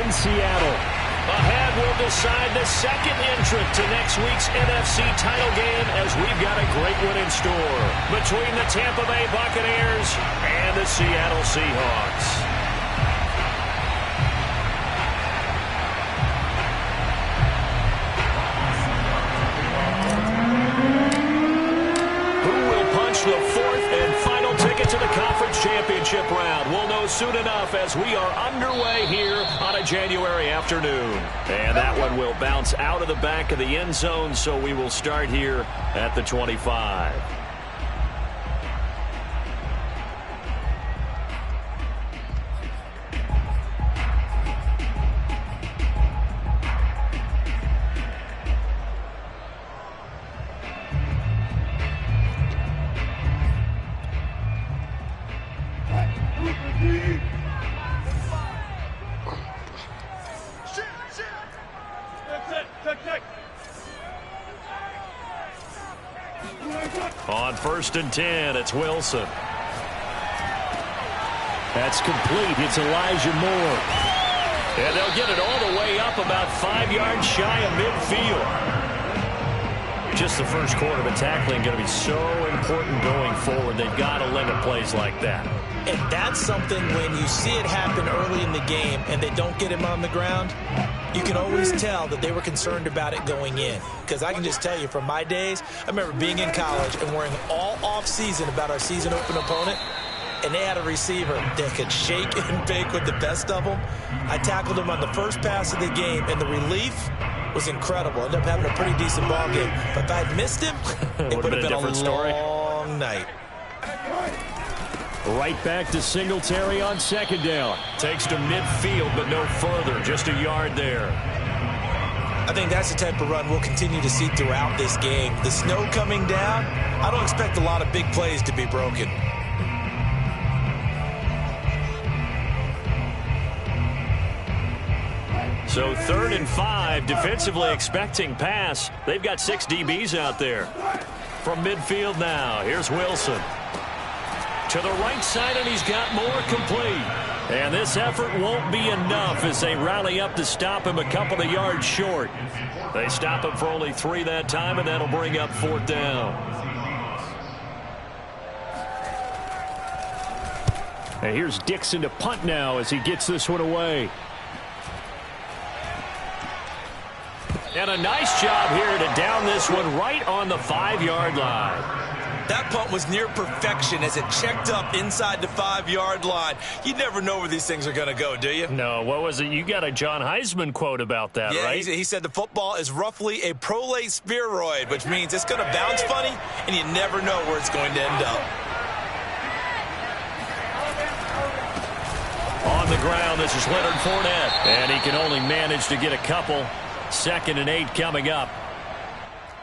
in Seattle. Ahead will decide the second entrant to next week's NFC title game, as we've got a great one in store between the Tampa Bay Buccaneers and the Seattle Seahawks. The fourth and final ticket to the conference championship round. We'll know soon enough as we are underway here on a January afternoon. And that one will bounce out of the back of the end zone, so we will start here at the 25. On 1st and 10, it's Wilson. That's complete. It's Elijah Moore. And they'll get it all the way up about 5 yards shy of midfield. Just the first quarter, but tackling going to be so important going forward. They've got to limit plays like that. And that's something when you see it happen early in the game and they don't get him on the ground, you can always tell that they were concerned about it going in. Because I can just tell you from my days, I remember being in college and worrying all off-season about our season open opponent, and they had a receiver that could shake and bake with the best of them. I tackled him on the first pass of the game, and the relief was incredible. Ended up having a pretty decent ball game. But if I had missed him, it would have been a long night. Right back to Singletary on 2nd down. Takes to midfield, but no further. Just a yard there. I think that's the type of run we'll continue to see throughout this game. The snow coming down, I don't expect a lot of big plays to be broken. So 3rd and 5, defensively expecting pass. They've got 6 DBs out there. From midfield now, here's Wilson. To the right side, and he's got more complete. And this effort won't be enough as they rally up to stop him a couple of yards short. They stop him for only 3 that time, and that'll bring up 4th down. And here's Dixon to punt now as he gets this one away. And a nice job here to down this one right on the 5-yard line. That punt was near perfection as it checked up inside the 5-yard line. You never know where these things are going to go, do you? No, what was it? You got a John Heisman quote about that, right? Yeah, he said the football is roughly a prolate spheroid, which means it's going to bounce funny, and you never know where it's going to end up. On the ground, this is Leonard Fournette. And he can only manage to get a couple. 2nd and 8 coming up.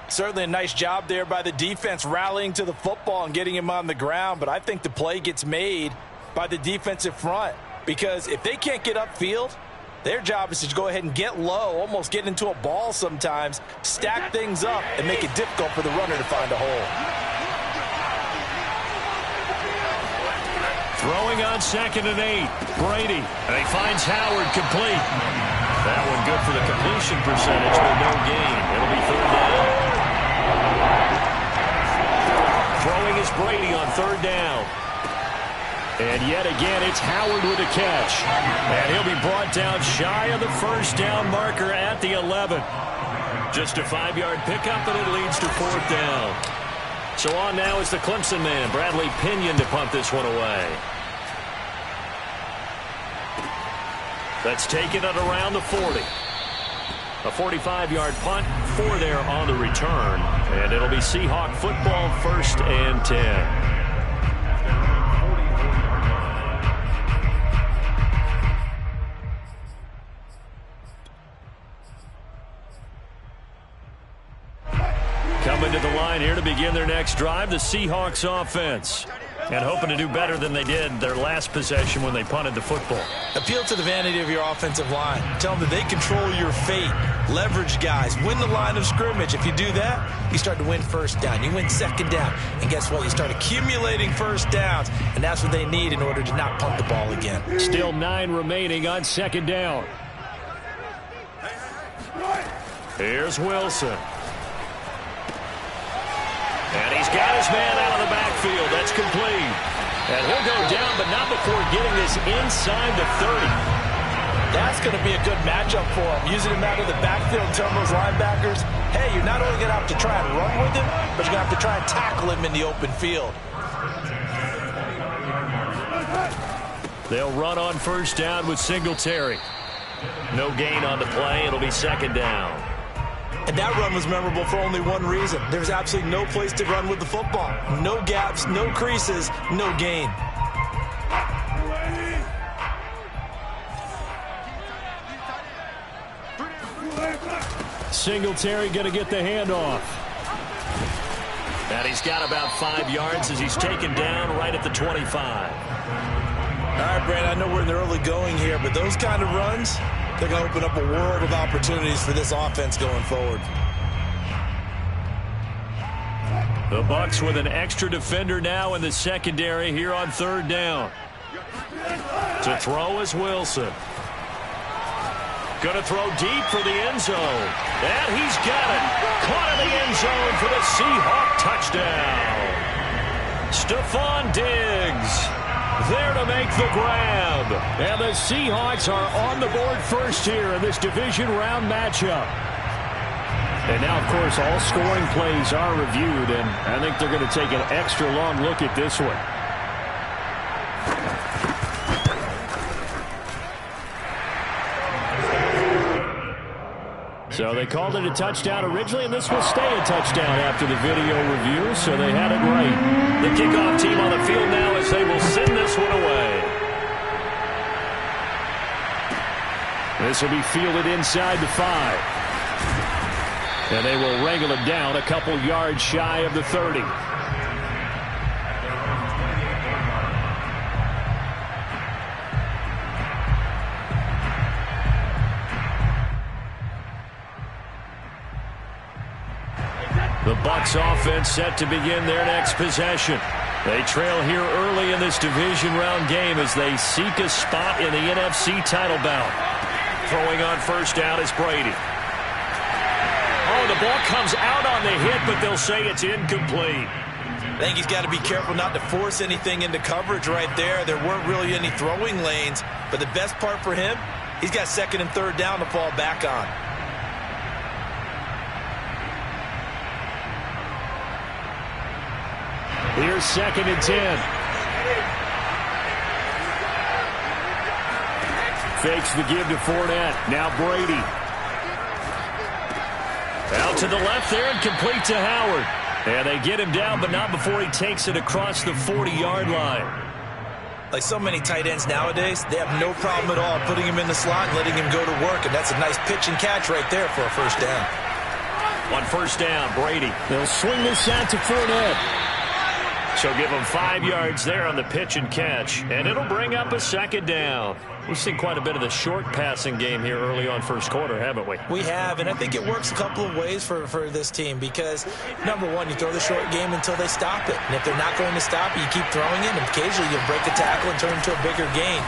Certainly a nice job there by the defense rallying to the football and getting him on the ground, but I think the play gets made by the defensive front because if they can't get upfield, their job is to go ahead and get low, almost get into a ball sometimes, stack things up, and make it difficult for the runner to find a hole. Throwing on 2nd and 8, Brady. And he finds Howard complete. That one good for the completion percentage, but no gain. It'll be 3rd down. Throwing is Brady on 3rd down. And yet again, it's Howard with a catch. And he'll be brought down shy of the 1st down marker at the 11. Just a 5-yard pickup, and it leads to 4th down. So on now is the Clemson man, Bradley Pinion, to punt this one away. That's taken at around the 40. A 45-yard punt, 4 there on the return. And it'll be Seahawk football, 1st and 10. Coming to the line here to begin their next drive, the Seahawks offense. And hoping to do better than they did their last possession when they punted the football. Appeal to the vanity of your offensive line. Tell them that they control your fate. Leverage guys. Win the line of scrimmage. If you do that, you start to win 1st down. You win 2nd down. And guess what? You start accumulating 1st downs. And that's what they need in order to not punt the ball again. Still 9 remaining on 2nd down. Here's Wilson. And he's got his man out of the backfield. That's complete. And he'll go down, but not before getting this inside the 30. That's going to be a good matchup for him. Using him out of the backfield, telling those linebackers, hey, you're not only going to have to try and run with him, but you're going to have to try and tackle him in the open field. They'll run on first down with Singletary. No gain on the play. It'll be second down. And that run was memorable for only one reason. There's absolutely no place to run with the football. No gaps, no creases, no gain. Singletary going to get the handoff. And he's got about 5 yards as he's taken down right at the 25. All right, Brad, I know we're in the early going here, but those kind of runs, they're going to open up a world of opportunities for this offense going forward. The Bucs with an extra defender now in the secondary here on third down. To throw is Wilson. Going to throw deep for the end zone. And he's got it. Caught in the end zone for the Seahawk touchdown. Stephon Diggs there to make the grab. And the Seahawks are on the board first here in this division round matchup. And now, of course, all scoring plays are reviewed, and I think they're going to take an extra long look at this one. So they called it a touchdown originally, and this will stay a touchdown after the video review, so they had it right. The kickoff team on the field now as they will send this one away. This will be fielded inside the 5. And they will wrangle it down a couple yards shy of the 30. The Bucs offense set to begin their next possession. They trail here early in this division round game as they seek a spot in the NFC title bout. Throwing on first down is Brady. Oh, the ball comes out on the hit, but they'll say it's incomplete. I think he's got to be careful not to force anything into coverage right there. There weren't really any throwing lanes, but the best part for him, he's got second and third down to fall back on. Here's second and 10. Fakes the give to Fournette. Now Brady. Out to the left there and complete to Howard. And they get him down, but not before he takes it across the 40-yard line. Like so many tight ends nowadays, they have no problem at all putting him in the slot and letting him go to work. And that's a nice pitch and catch right there for a first down. On first down, Brady. They'll swing this out to Fournette. So give him 5 yards there on the pitch and catch. And it'll bring up a second down. We've seen quite a bit of the short passing game here early on first quarter, haven't we? We have, and I think it works a couple of ways for this team because, number one, you throw the short game until they stop it. And if they're not going to stop it, you keep throwing it, and occasionally you'll break a tackle and turn it into a bigger gain.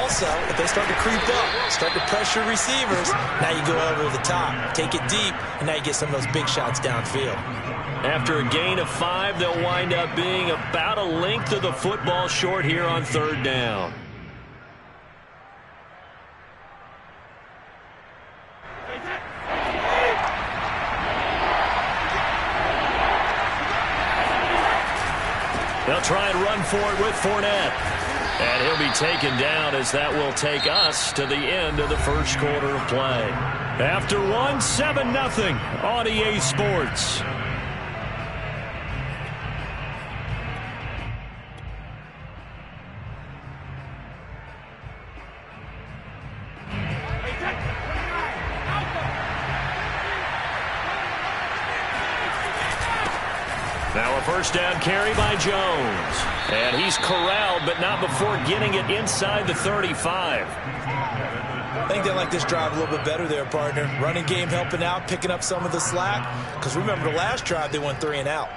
Also, if they start to creep up, start to pressure receivers, now you go over the top, take it deep, and now you get some of those big shots downfield. After a gain of 5, they'll wind up being about a length of the football short here on third down. They'll try and run for it with Fournette. And he'll be taken down as that will take us to the end of the first quarter of play. After one, 7-0 on EA Sports. Now a first down carry by Jones. And he's corralled, but not before getting it inside the 35. I think they like this drive a little bit better there, partner. Running game helping out, picking up some of the slack. Because remember, the last drive, they went 3 and out.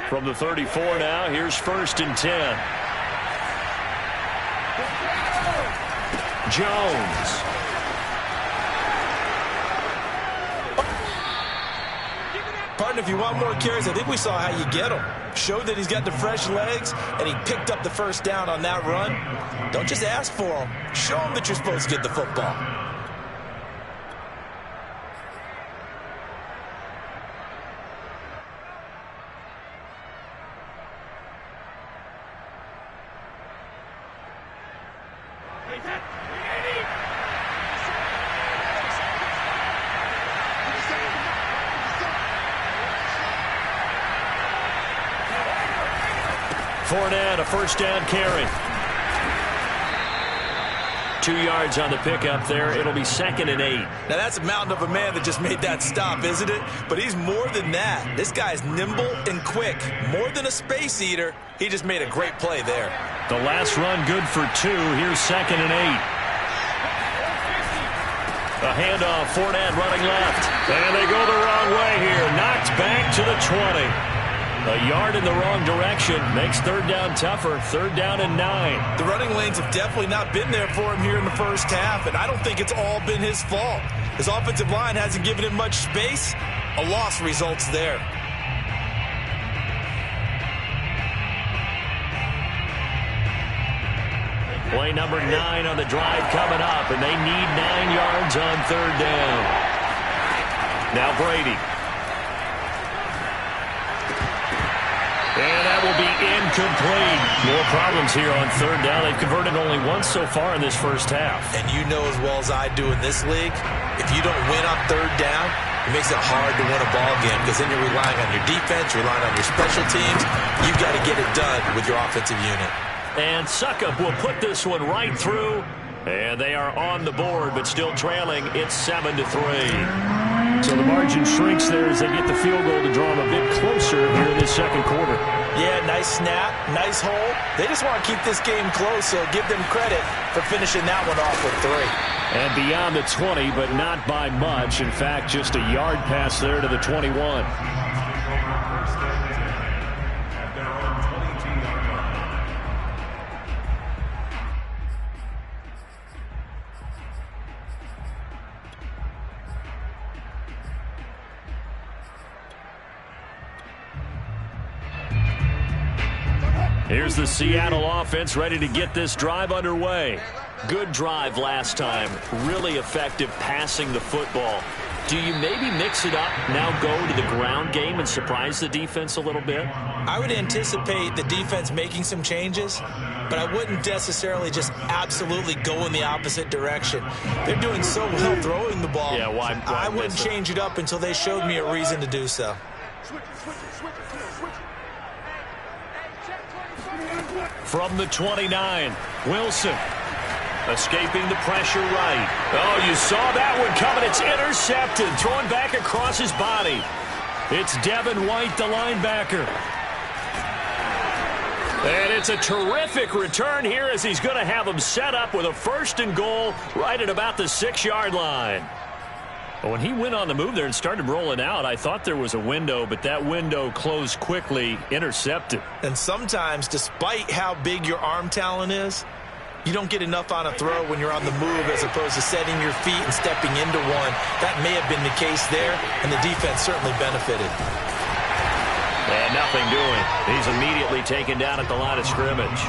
From the 34 now, here's 1st and 10. Jones. Partner, if you want more carries, I think we saw how you get them. Showed that he's got the fresh legs, and he picked up the first down on that run. Don't just ask for him. Show him that you're supposed to get the football. Fournette, a first down carry. 2 yards on the pickup there. It'll be 2nd and 8. Now, that's a mountain of a man that just made that stop, isn't it? But he's more than that. This guy's nimble and quick. More than a space eater. He just made a great play there. The last run good for 2. Here's 2nd and 8. A handoff, Fournette running left. And they go the wrong way here. Knocked back to the 20. A yard in the wrong direction makes 3rd down tougher. 3rd down and 9. The running lanes have definitely not been there for him here in the first half, and I don't think it's all been his fault. His offensive line hasn't given him much space. A loss results there. Play number 9 on the drive coming up, and they need 9 yards on 3rd down. Now Brady. And that will be incomplete. More problems here on 3rd down. They've converted only once so far in this first half. And you know as well as I do in this league, if you don't win on 3rd down, it makes it hard to win a ball game because then you're relying on your defense, relying on your special teams. You've got to get it done with your offensive unit. And Suckup will put this one right through. And they are on the board, but still trailing. It's 7-3. So the margin shrinks there as they get the field goal to draw them a bit closer here in this second quarter. Yeah, nice snap, nice hole. They just want to keep this game close, so give them credit for finishing that one off with 3. And beyond the 20, but not by much. In fact, just a yard pass there to the 21. Here's the Seattle offense ready to get this drive underway. Good drive last time. Really effective passing the football. Do you maybe mix it up, now go to the ground game and surprise the defense a little bit? I would anticipate the defense making some changes, but I wouldn't necessarily just absolutely go in the opposite direction. They're doing so well throwing the ball. Yeah, why I wouldn't change it up until they showed me a reason to do so. From the 29, Wilson. Escaping the pressure right. Oh, you saw that one coming. It's intercepted. Thrown back across his body. It's Devin White, the linebacker. And it's a terrific return here as he's going to have him set up with a 1st and goal right at about the 6-yard line. But when he went on the move there and started rolling out, I thought there was a window, but that window closed quickly, intercepted. And sometimes, despite how big your arm talent is, you don't get enough on a throw when you're on the move as opposed to setting your feet and stepping into one. That may have been the case there, and the defense certainly benefited. And nothing doing. He's immediately taken down at the line of scrimmage.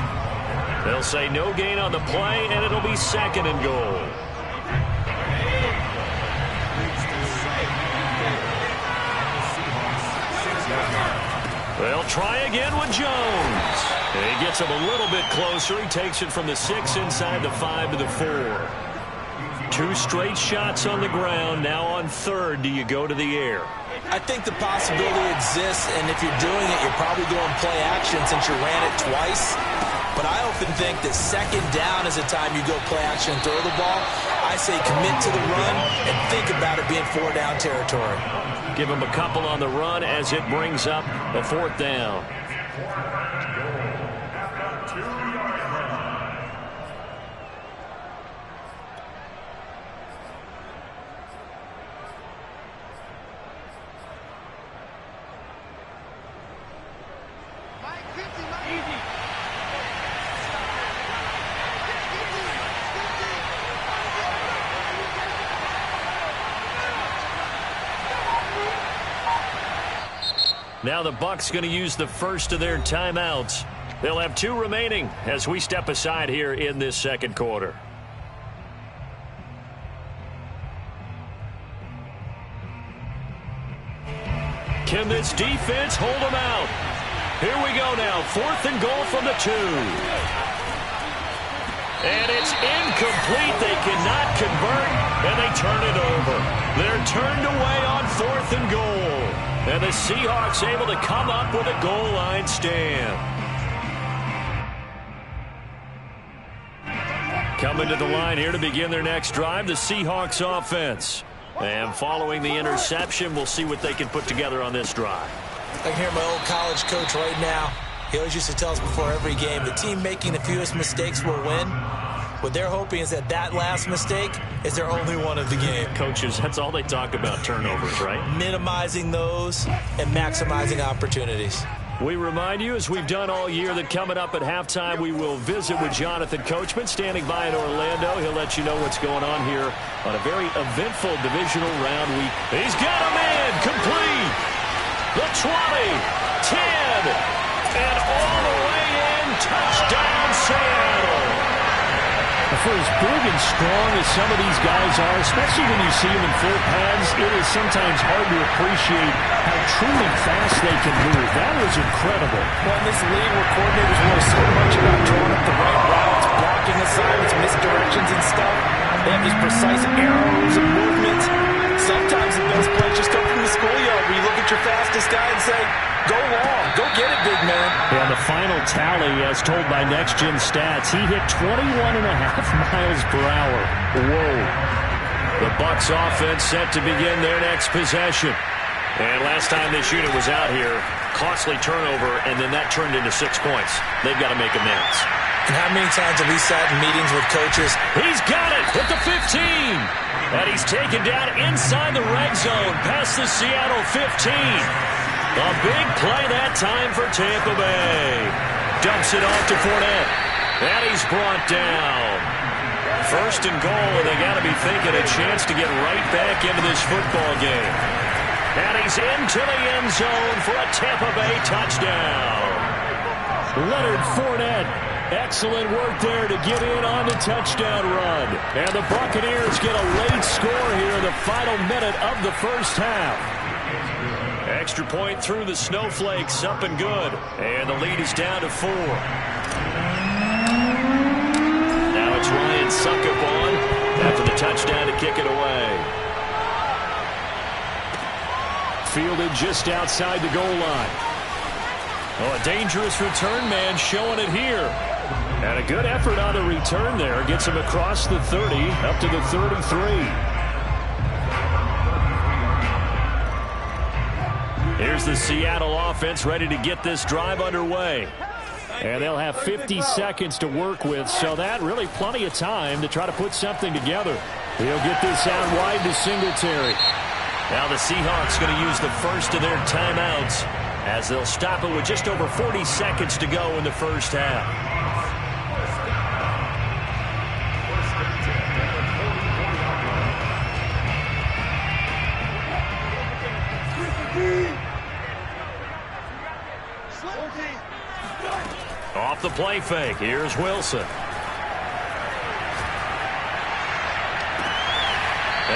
They'll say no gain on the play, and it'll be 2nd and goal. They'll try again with Jones. He gets him a little bit closer. He takes it from the 6 inside the 5 to the 4. 2 straight shots on the ground. Now on 3rd, do you go to the air? I think the possibility exists, and if you're doing it, you're probably going play action since you ran it twice. But I often think that 2nd down is the time you go play action and throw the ball. I say commit to the run and think about it being 4-down territory. Give him a couple on the run as it brings up a 4th down. Now the Bucs going to use the first of their timeouts. They'll have 2 remaining as we step aside here in this second quarter. Can this defense hold them out? Here we go now. 4th and goal from the 2. And it's incomplete. They cannot convert, and they turn it over. They're turned away on 4th and goal. And the Seahawks able to come up with a goal line stand. Coming to the line here to begin their next drive, the Seahawks offense. And following the interception, we'll see what they can put together on this drive. I can hear my old college coach right now. He always used to tell us before every game, the team making the fewest mistakes will win. What they're hoping is that last mistake is their only one of the game. Coaches, that's all they talk about, turnovers, right? Minimizing those and maximizing opportunities. We remind you, as we've done all year, that coming up at halftime, we will visit with Jonathan Coachman standing by in Orlando. He'll let you know what's going on here on a very eventful divisional round week. He's got a man complete. The 20, 10, and all the way in. Touchdown, Seattle. For as big and strong as some of these guys are, especially when you see them in full pads, it is sometimes hard to appreciate how truly fast they can move. That was incredible. Well, in this league where coordinators know so much about drawing up the right routes, blocking assignments, misdirections and stuff, they have these precise arrows and movements. Sometimes the best plays just come from the schoolyard where you look at your fastest guy and say, go long, go get it, big man. And the final tally, as told by Next Gen Stats, he hit 21.5 miles per hour. Whoa. The Bucs offense set to begin their next possession. And last time this unit was out here, costly turnover, and then that turned into 6 points. They've got to make amends. And how many times have we sat in meetings with coaches? He's got it at the 15. And he's taken down inside the red zone past the Seattle 15. A big play that time for Tampa Bay. Dumps it off to Fournette. And he's brought down. 1st and goal, and they got to be thinking a chance to get right back into this football game. And he's into the end zone for a Tampa Bay touchdown. Leonard Fournette. Excellent work there to get in on the touchdown run. And the Buccaneers get a late score here in the final minute of the first half. Extra point through the snowflakes, up and good. And the lead is down to 4. Now it's Ryan Suckup on after the touchdown to kick it away. Fielded just outside the goal line. Oh, a dangerous return man showing it here. And a good effort on the return there. Gets him across the 30, up to the 33. Here's the Seattle offense ready to get this drive underway. And they'll have 50 seconds to work with, so that really plenty of time to try to put something together. He'll get this out wide to Singletary. Now the Seahawks going to use the first of their timeouts as they'll stop it with just over 40 seconds to go in the first half. Off the play fake, here's Wilson.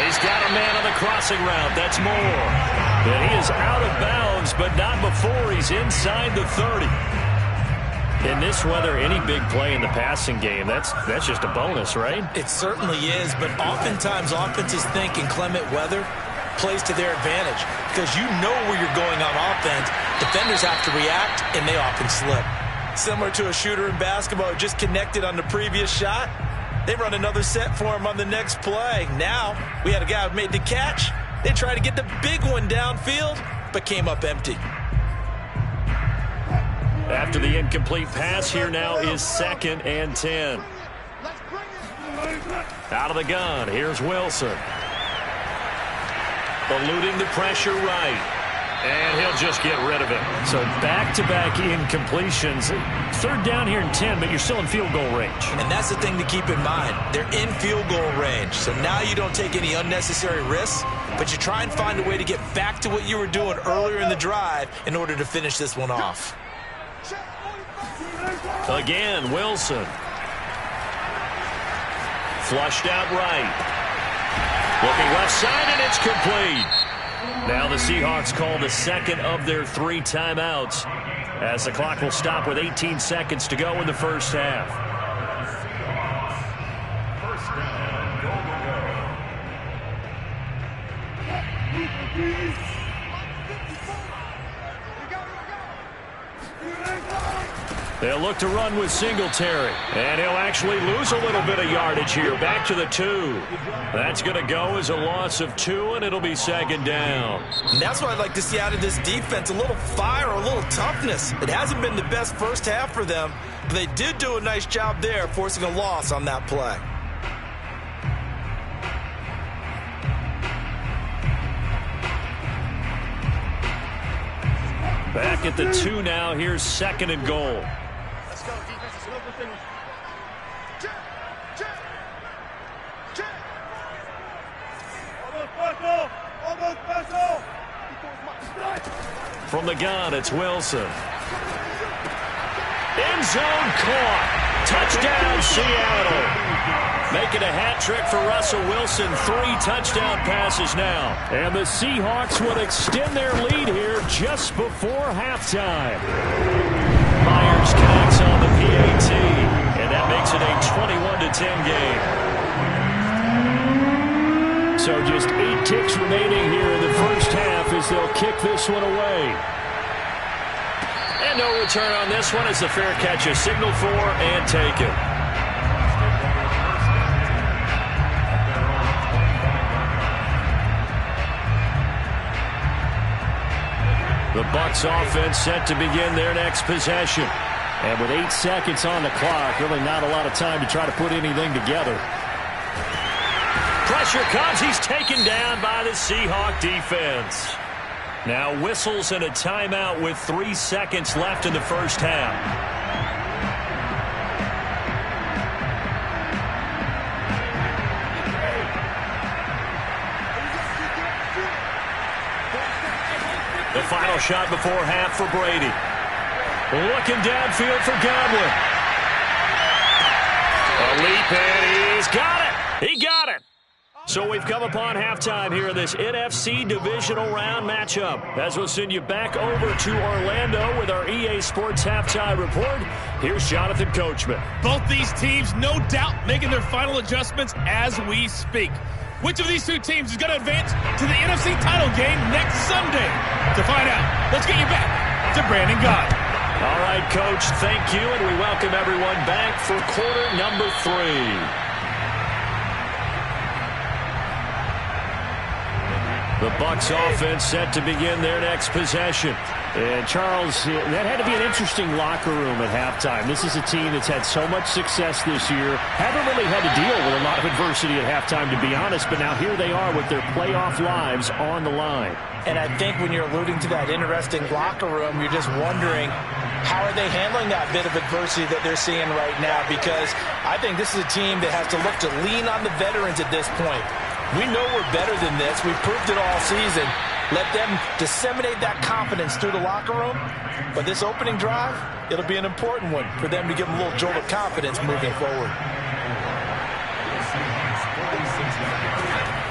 He's got a man on the crossing route. That's Moore. And he is out of bounds, but not before he's inside the 30. In this weather, any big play in the passing game, that's just a bonus, right? It certainly is, but oftentimes offenses think in clement weather plays to their advantage because you know where you're going on offense. Defenders have to react, and they often slip. Similar to a shooter in basketball who just connected on the previous shot. They run another set for him on the next play. Now, we had a guy who made the catch. They tried to get the big one downfield, but came up empty. After the incomplete pass, here now is 2nd and 10. Out of the gun, here's Wilson. Eluding the pressure right. And he'll just get rid of it. So back-to-back incompletions. Third down here in 10, but you're still in field goal range. And that's the thing to keep in mind. They're in field goal range. So now you don't take any unnecessary risks, but you try and find a way to get back to what you were doing earlier in the drive in order to finish this one off. Again, Wilson. Flushed out right. Looking left side, and it's complete. Now the Seahawks call the second of their 3 timeouts as the clock will stop with 18 seconds to go in the first half. They'll look to run with Singletary. And he'll actually lose a little bit of yardage here. Back to the 2. That's going to go as a loss of 2, and it'll be second down. And that's what I'd like to see out of this defense. A little fire, a little toughness. It hasn't been the best first half for them, but they did do a nice job there forcing a loss on that play. Back at the 2 now. Here's second and goal. Let's go, defense. It's over finish. Check. Almost paso. From the gun, it's Wilson. End zone caught. Touchdown, Seattle. Making a hat trick for Russell Wilson. 3 touchdown passes now. And the Seahawks would extend their lead here just before halftime. Myers connects on the PAT, and that makes it a 21-10 game. So just 8 ticks remaining here in the first half as they'll kick this one away. And no return on this one as the fair catch is signaled for and taken. The Bucs offense set to begin their next possession. And with 8 seconds on the clock, really not a lot of time to try to put anything together. Pressure comes. He's taken down by the Seahawk defense. Now whistles and a timeout with 3 seconds left in the first half. The final shot before half for Brady. Looking downfield for Godwin. A leap, and he's got it. He got it. So we've come upon halftime here in this NFC divisional round matchup. As we'll send you back over to Orlando with our EA Sports Halftime Report. Here's Jonathan Coachman. Both these teams, no doubt, making their final adjustments as we speak. Which of these 2 teams is going to advance to the NFC title game next Sunday? To find out, let's get you back to Brandon Gott. All right, Coach, thank you, and we welcome everyone back for quarter number 3. The Bucs offense set to begin their next possession. And, Charles, that had to be an interesting locker room at halftime. This is a team that's had so much success this year. Haven't really had to deal with a lot of adversity at halftime, to be honest, but now here they are with their playoff lives on the line. And I think when you're alluding to that interesting locker room, you're just wondering, how are they handling that bit of adversity that they're seeing right now? Because I think this is a team that has to look to lean on the veterans at this point. We know we're better than this. We've proved it all season. Let them disseminate that confidence through the locker room. But this opening drive, it'll be an important one for them to give them a little jolt of confidence moving forward.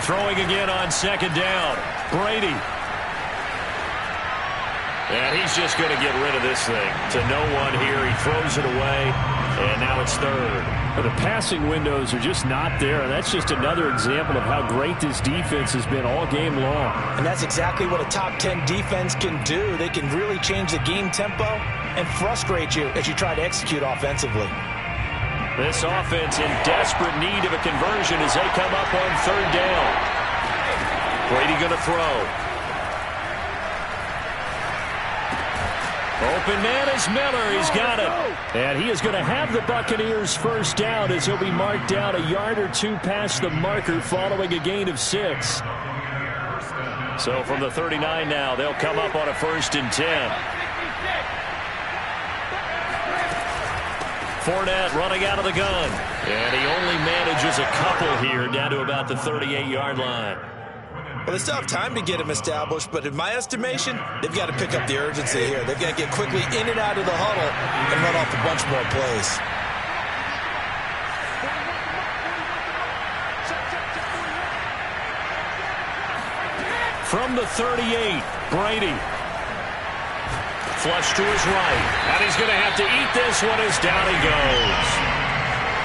Throwing again on second down. Brady. And he's just going to get rid of this thing to no one here. He throws it away, and now it's third. But the passing windows are just not there, and that's just another example of how great this defense has been all game long. And that's exactly what a top 10 defense can do. They can really change the game tempo and frustrate you as you try to execute offensively. This offense in desperate need of a conversion as they come up on third down. Brady going to throw. Open man is Miller. He's got it. And he is going to have the Buccaneers first down as he'll be marked down a yard or 2 past the marker following a gain of 6. So from the 39 now, they'll come up on a 1st and 10. Fournette running out of the gun. And he only manages a couple here down to about the 38-yard line. Well, they still have time to get him established, but in my estimation, they've got to pick up the urgency here. They've got to get quickly in and out of the huddle and run off a bunch more plays. From the 38, Brady. Flush to his right. And he's going to have to eat this one as down he goes.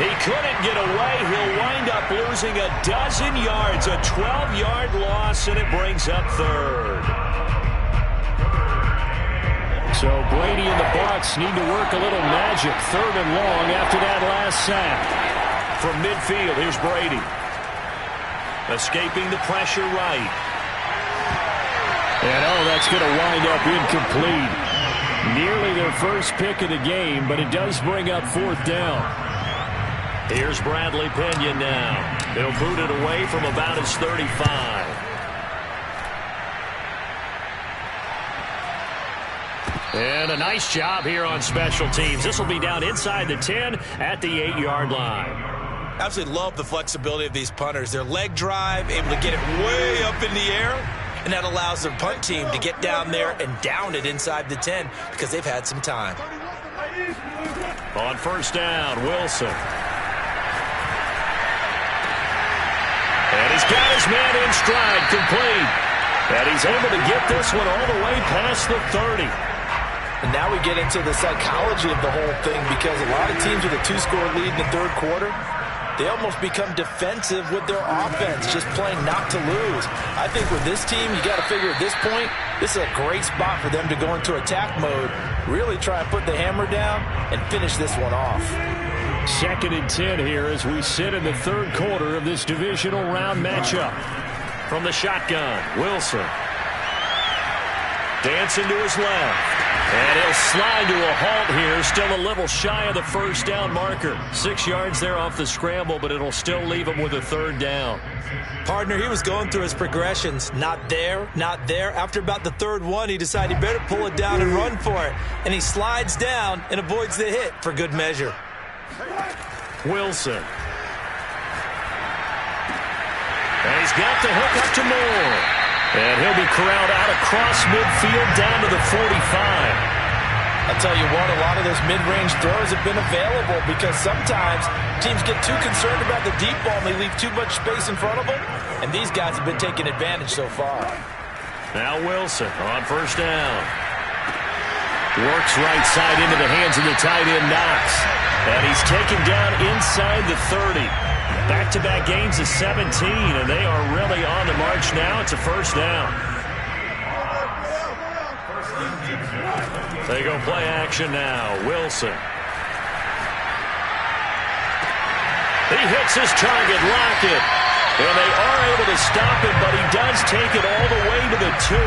He couldn't get away. He'll wind up losing a dozen yards. A 12-yard loss, and it brings up 3rd. So Brady and the Bucs need to work a little magic. 3rd and long after that last sack. From midfield, here's Brady. Escaping the pressure right. And that's going to wind up incomplete. Nearly their first pick of the game, but it does bring up 4th down. Here's Bradley Pinion now. They'll boot it away from about his 35. And a nice job here on special teams. This will be down inside the 10 at the 8-yard line. Absolutely love the flexibility of these punters. Their leg drive, able to get it way up in the air, and that allows their punt team to get down there and down it inside the 10 because they've had some time. On 1st down, Wilson. And he's got his man in stride, complete. And he's able to get this one all the way past the 30. And now we get into the psychology of the whole thing because a lot of teams with a 2-score lead in the 3rd quarter, they almost become defensive with their offense, just playing not to lose. I think with this team, you got to figure at this point, this is a great spot for them to go into attack mode, really try and put the hammer down and finish this one off. 2nd and 10 here as we sit in the 3rd quarter of this divisional round matchup. From the shotgun, Wilson. Dancing to his left. And he'll slide to a halt here. Still a little shy of the 1st down marker. 6 yards there off the scramble, but it'll still leave him with a 3rd down. Partner, he was going through his progressions. Not there, not there. After about the 3rd one, he decided he better pull it down and run for it. And he slides down and avoids the hit for good measure. Wilson. And he's got the hook up to Moore. And he'll be corralled out across midfield down to the 45. I'll tell you what, a lot of those mid-range throws have been available because sometimes teams get too concerned about the deep ball and they leave too much space in front of them. And these guys have been taking advantage so far. Now Wilson on 1st down. Works right side into the hands of the tight end Knox. And he's taken down inside the 30. Back-to-back gains of 17, and they are really on the march now. It's a 1st down. They go play action now. Wilson. He hits his target, Lockett. And they are able to stop him, but he does take it all the way to the 2.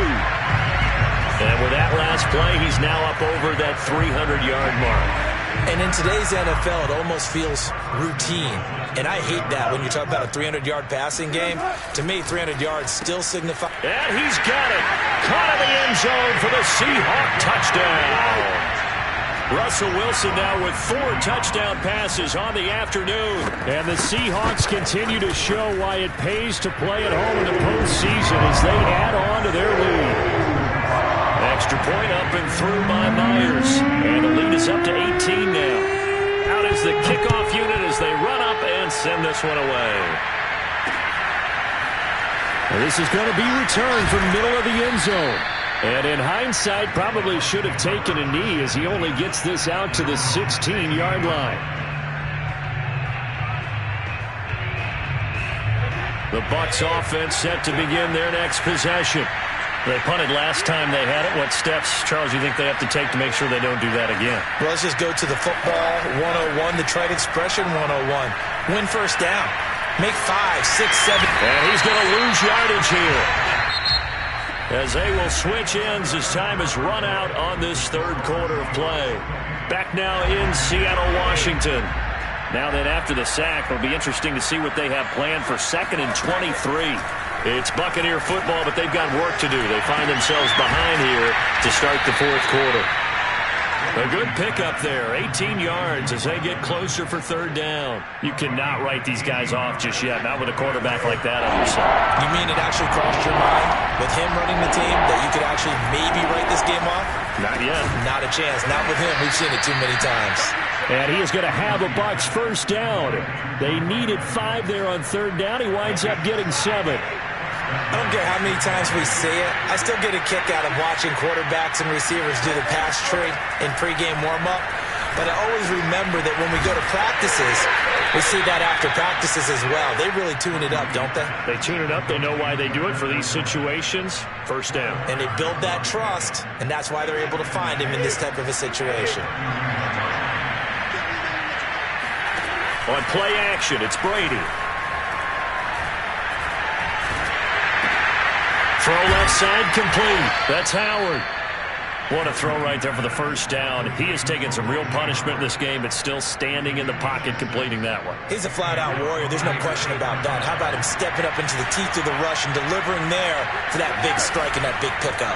And with that last play, he's now up over that 300-yard mark. And in today's NFL, it almost feels routine. And I hate that when you talk about a 300-yard passing game. To me, 300 yards still signify. And he's got it. Caught in the end zone for the Seahawk touchdown. Russell Wilson now with 4 touchdown passes on the afternoon. And the Seahawks continue to show why it pays to play at home in the postseason as they add on to their lead. Extra point up and through by Myers. And the lead is up to 18 now. Out is the kickoff unit as they run up and send this one away. Well, this is going to be returned from middle of the end zone. And in hindsight, probably should have taken a knee as he only gets this out to the 16-yard line. The Bucs offense set to begin their next possession. They punted last time they had it. What steps, Charles, do you think they have to take to make sure they don't do that again? Well, let's just go to the football 101, the trade expression 101. Win 1st down. Make 5, 6, 7. And he's going to lose yardage here. As they will switch ends as time has run out on this 3rd quarter of play. Back now in Seattle, Washington. Now then, after the sack, it'll be interesting to see what they have planned for 2nd and 23. It's Buccaneer football, but they've got work to do. They find themselves behind here to start the fourth quarter. A good pickup there, 18 yards as they get closer for third down. You cannot write these guys off just yet, not with a quarterback like that on your side. You mean it actually crossed your mind with him running the team that you could actually maybe write this game off? Not yet. Not a chance. Not with him. We've seen it too many times. And he is going to have a Bucs first down. They needed 5 there on third down. He winds up getting 7. I don't care how many times we see it. I still get a kick out of watching quarterbacks and receivers do the pass tree in pregame warm-up. But I always remember that when we go to practices, we see that after practices as well. They really tune it up, don't they? They tune it up. They know why they do it for these situations. First down. And they build that trust, and that's why they're able to find him in this type of a situation. On play action, it's Brady. Throw left side complete. That's Howard. What a throw right there for the first down. He has taken some real punishment in this game, but still standing in the pocket completing that one. He's a flat-out warrior. There's no question about that. How about him stepping up into the teeth of the rush and delivering there for that big strike and that big pickup?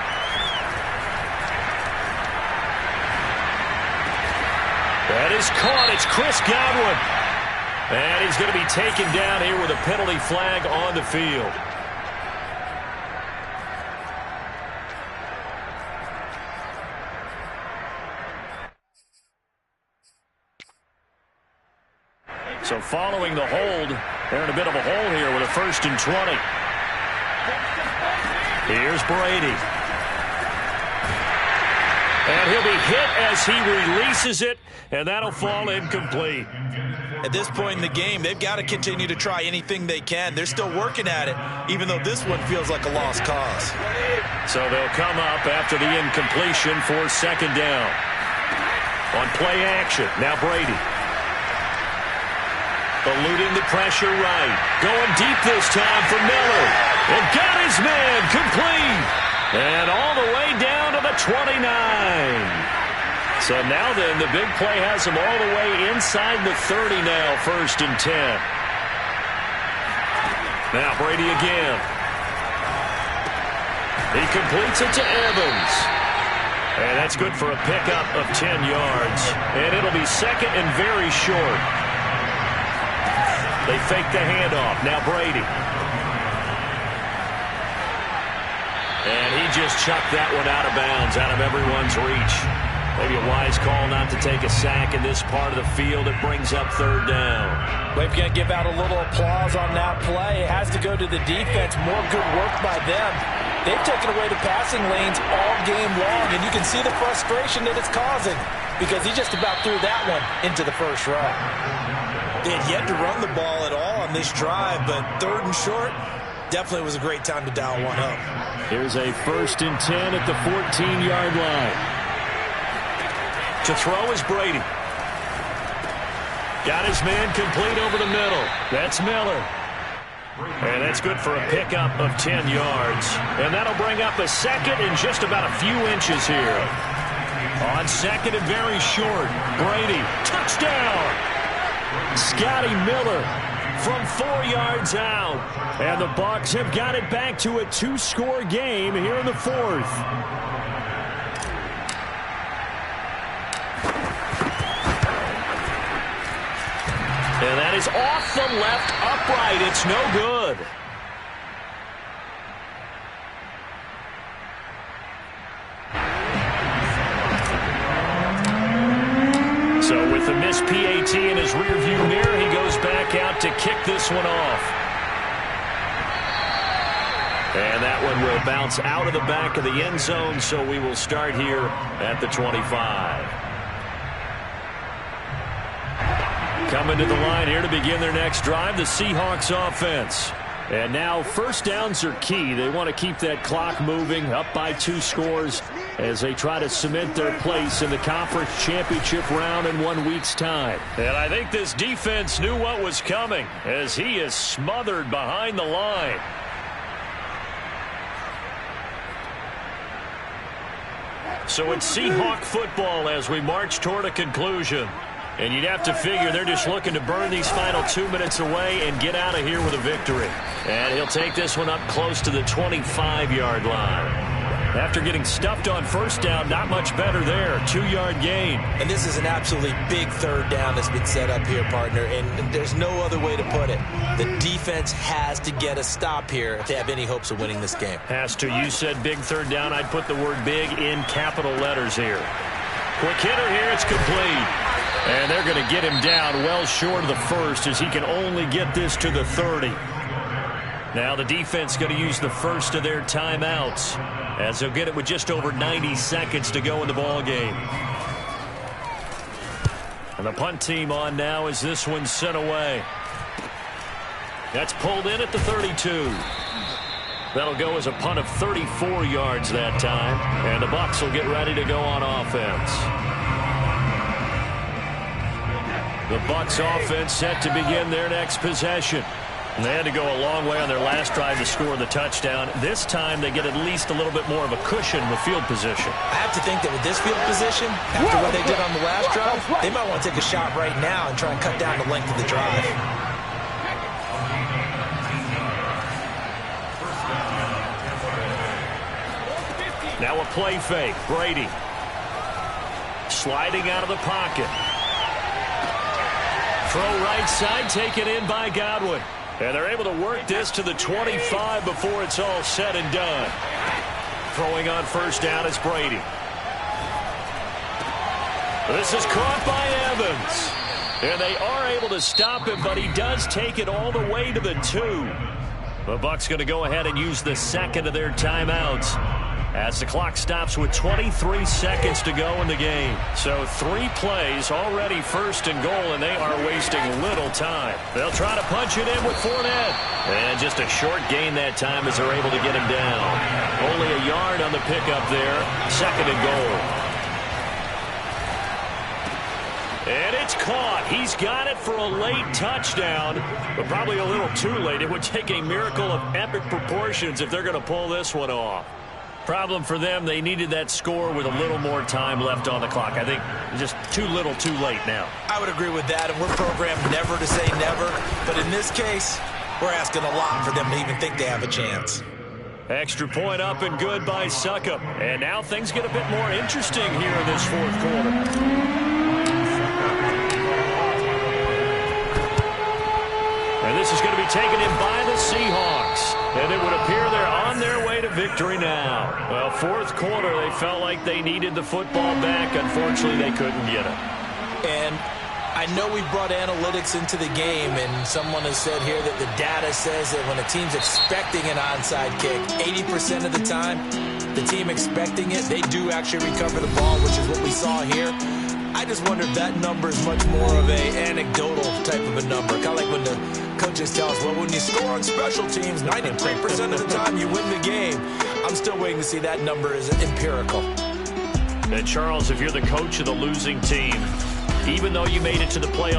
That is caught. It's Chris Godwin. And he's going to be taken down here with a penalty flag on the field. So following the hold, they're in a bit of a hole here with a 1st and 20. Here's Brady. And he'll be hit as he releases it, and that'll fall incomplete. At this point in the game, they've got to continue to try anything they can. They're still working at it, even though this one feels like a lost cause. So they'll come up after the incompletion for second down. On play action, now Brady. Eluding the pressure right. Going deep this time for Miller. And got his man complete. And all the way down to the 29. So now then, the big play has him all the way inside the 30 now, 1st and 10. Now Brady again. He completes it to Evans. And that's good for a pickup of 10 yards. And it'll be second and very short. They fake the handoff. Now Brady. And he just chucked that one out of bounds, out of everyone's reach. Maybe a wise call not to take a sack in this part of the field. It brings up third down. We're going to give out a little applause on that play. It has to go to the defense. More good work by them. They've taken away the passing lanes all game long, and you can see the frustration that it's causing because he just about threw that one into the first row. They had yet to run the ball at all on this drive, but 3rd and short definitely was a great time to dial one up. Here's a 1st and 10 at the 14-yard line. To throw is Brady. Got his man complete over the middle. That's Miller. And that's good for a pickup of 10 yards. And that'll bring up a second and just about a few inches here. On second and very short. Brady, touchdown. Scotty Miller from 4 yards out. And the Bucs have got it back to a 2-score game here in the 4th. And that is off the left upright. It's no good. So with the missed PAT in his rearview mirror, he goes back out to kick this one off. And that one will bounce out of the back of the end zone, so we will start here at the 25. Coming to the line here to begin their next drive, the Seahawks offense. And now first downs are key. They want to keep that clock moving, up by 2 scores as they try to cement their place in the conference championship round in 1 week's time. And I think this defense knew what was coming as he is smothered behind the line. So it's Seahawk football as we march toward a conclusion. And you'd have to figure they're just looking to burn these final 2 minutes away and get out of here with a victory. And he'll take this one up close to the 25-yard line. After getting stuffed on first down, not much better there. 2-yard gain. And this is an absolutely big third down that's been set up here, partner. And there's no other way to put it. The defense has to get a stop here if they have any hopes of winning this game. Has to. You said big third down. I'd put the word big in capital letters here. Quick hitter here. It's complete. And they're going to get him down well short of the first as he can only get this to the 30. Now the defense going to use the first of their timeouts as they'll get it with just over 90 seconds to go in the ball game. And the punt team on now as this one's sent away. That's pulled in at the 32. That'll go as a punt of 34 yards that time. And the Bucs will get ready to go on offense. The Bucs offense set to begin their next possession. And they had to go a long way on their last drive to score the touchdown. This time they get at least a little bit more of a cushion with field position. I have to think that with this field position, after what they did on the last drive, they might want to take a shot right now and try and cut down the length of the drive. Now a play fake. Brady sliding out of the pocket. Throw right side, taken in by Godwin. And they're able to work this to the 25 before it's all said and done. Throwing on first down is Brady. This is caught by Evans. And they are able to stop him, but he does take it all the way to the 2. The Bucs going to go ahead and use the second of their timeouts as the clock stops with 23 seconds to go in the game. So 3 plays already first and goal, and they are wasting little time. They'll try to punch it in with Fournette. And just a short gain that time as they're able to get him down. Only a yard on the pickup there. Second and goal. And it's caught. He's got it for a late touchdown, but probably a little too late. It would take a miracle of epic proportions if they're going to pull this one off. Problem for them, they needed that score with a little more time left on the clock. I think just too little too late now. I would agree with that, and we're programmed never to say never. But in this case, we're asking a lot for them to even think they have a chance. Extra point up and good by Succop. And now things get a bit more interesting here in this fourth quarter. And this is going to be taken in by the Seahawks. And it would appear they're on their way to victory now. Well, fourth quarter, they felt like they needed the football back. Unfortunately, they couldn't get it. And I know we brought analytics into the game, and someone has said here that the data says that when a team's expecting an onside kick, 80% of the time, the team expecting it, they do actually recover the ball, which is what we saw here. I just wonder if that number is much more of a anecdotal type of a number. Kind of like when the coaches tell us, well, when you score on special teams, 93% of the time you win the game. I'm still waiting to see that number is empirical. And Charles, if you're the coach of the losing team, even though you made it to the playoffs,